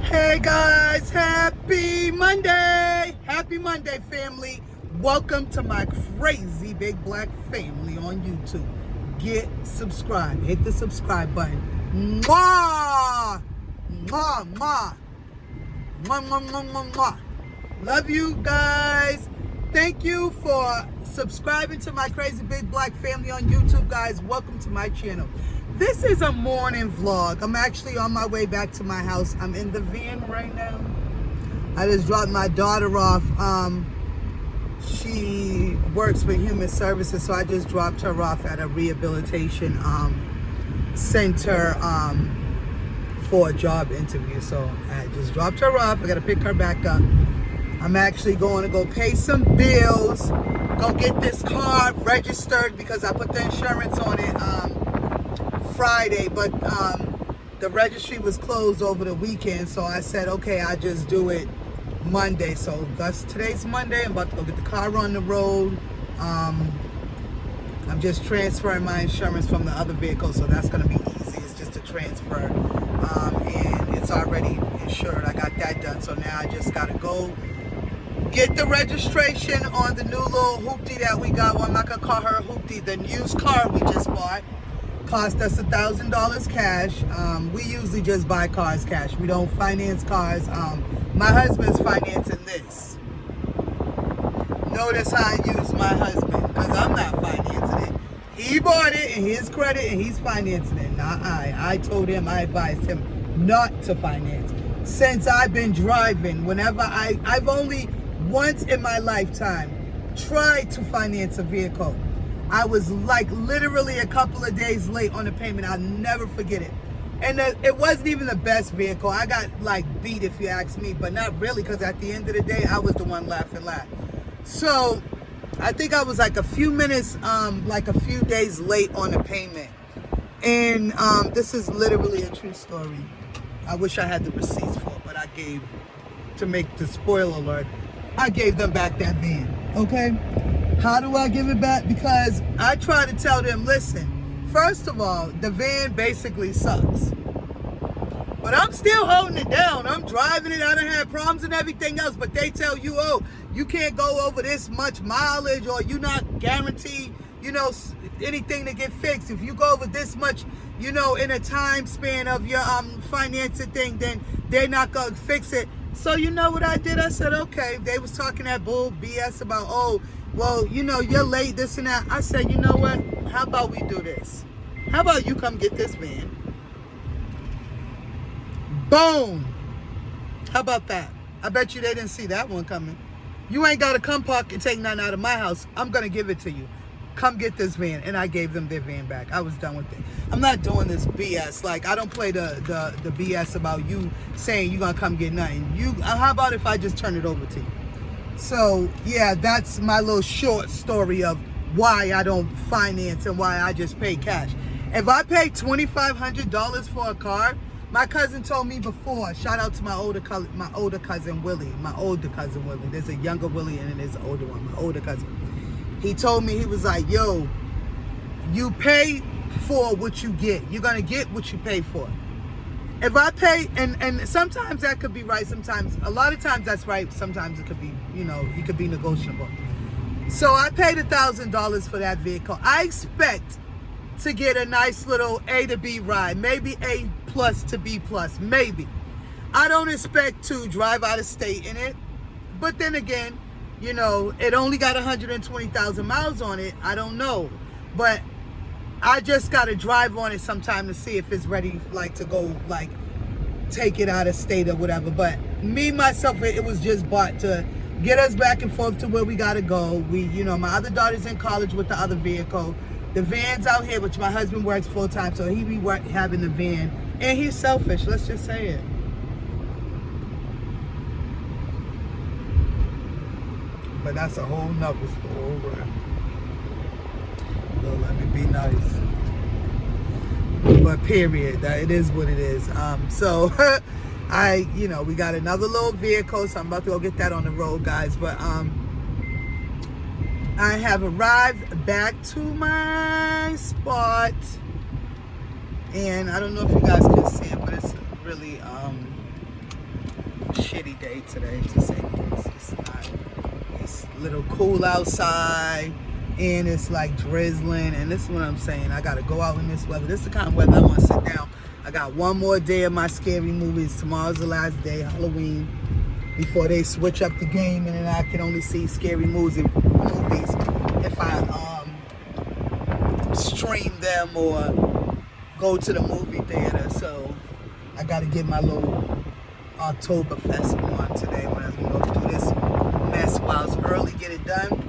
Hey guys, happy Monday! Happy Monday, family. Welcome to my crazy big black family on YouTube. Get subscribed. Hit the subscribe button. Mwah! Mwah, mwah. Mwah, mwah, mwah, mwah, mwah. Love you guys. Thank you for subscribing to my crazy big black family on YouTube, guys. Welcome to my channel. This is a morning vlog. I'm actually on my way back to my house. I'm in the van right now. I just dropped my daughter off. She works with Human Services, so I just dropped her off at a rehabilitation center for a job interview. So I just dropped her off. I gotta pick her back up. I'm actually going to go pay some bills, go get this car registered because I put the insurance on it Friday, but the registry was closed over the weekend, so I said, okay, I'll just do it Monday. So thus today's Monday. I'm about to go get the car on the road. I'm just transferring my insurance from the other vehicle, so that's going to be easy. It's just a transfer, and it's already insured. I got that done, so now I just got to go get the registration on the new little hoopty that we got. Well, I'm not going to call her a hoopty. The used car we just bought cost us $1,000 cash. We usually just buy cars cash. We don't finance cars. My husband's financing this. Notice how I use my husband, because I'm not financing it. He bought it in his credit and he's financing it, not I. I told him, I advised him not to finance. Since I've been driving, whenever I've only once in my lifetime tried to finance a vehicle. I was like literally a couple of days late on the payment. I'll never forget it. And it wasn't even the best vehicle. I got like beat, if you ask me, but not really, because at the end of the day, I was the one laughing loud. So I think I was like a few minutes, like a few days late on the payment. And this is literally a true story. I wish I had the receipts for it, but I gave, to make the spoiler alert, I gave them back that van, okay? How do I give it back? Because I try to tell them, listen, first of all, the van basically sucks. But I'm still holding it down. I'm driving it. I done had problems and everything else. But they tell you, oh, you can't go over this much mileage, or you're not guaranteed, you know, anything to get fixed. If you go over this much, you know, in a time span of your financing thing, then they're not going to fix it. So you know what I did? I said, okay. They was talking that bull BS about, oh, well, you know, you're late, this and that. I said, you know what? How about we do this? How about you come get this van? Boom. How about that? I bet you they didn't see that one coming. You ain't got to come park and take nothing out of my house. I'm going to give it to you. Come get this van. And I gave them their van back. I was done with it. I'm not doing this BS. Like, I don't play the BS about you saying you're going to come get nothing. How about if I just turn it over to you? So, yeah, that's my little short story of why I don't finance and why I just pay cash. If I pay $2,500 for a car, my cousin told me before, shout out to my older cousin Willie. There's a younger Willie and then there's an older one, my older cousin. He told me, he was like, yo, you pay for what you get. You're going to get what you pay for. If I pay, and sometimes that could be right, sometimes, a lot of times that's right, sometimes it could be, you know, it could be negotiable. So I paid $1,000 for that vehicle. I expect to get a nice little A to B ride, maybe A plus to B plus, maybe. I don't expect to drive out of state in it, but then again, you know, it only got 120,000 miles on it. I don't know, but I just got to drive on it sometime to see if it's ready, like, to go, like, take it out of state or whatever. But me, myself, it was just bought to get us back and forth to where we got to go. You know, my other daughter's in college with the other vehicle. The van's out here, which my husband works full time, so he be having the van. And he's selfish, let's just say it. But that's a whole nother story. So let me be nice. But period, it is what it is. So you know, we got another little vehicle, so I'm about to go get that on the road, guys. But I have arrived back to my spot, and I don't know if you guys can see it, but it's really shitty day today, to say the least. It's not. It's a little cool outside, and it's like drizzling. And this is what I'm saying. I gotta go out in this weather. This is the kind of weather I want to sit down. I got one more day of my scary movies. Tomorrow's the last day, Halloween, before they switch up the game, and then I can only see scary movies if I stream them or go to the movie theater. So I got to get my little Oktoberfest on today when I'm going to do this mess while it's early, get it done.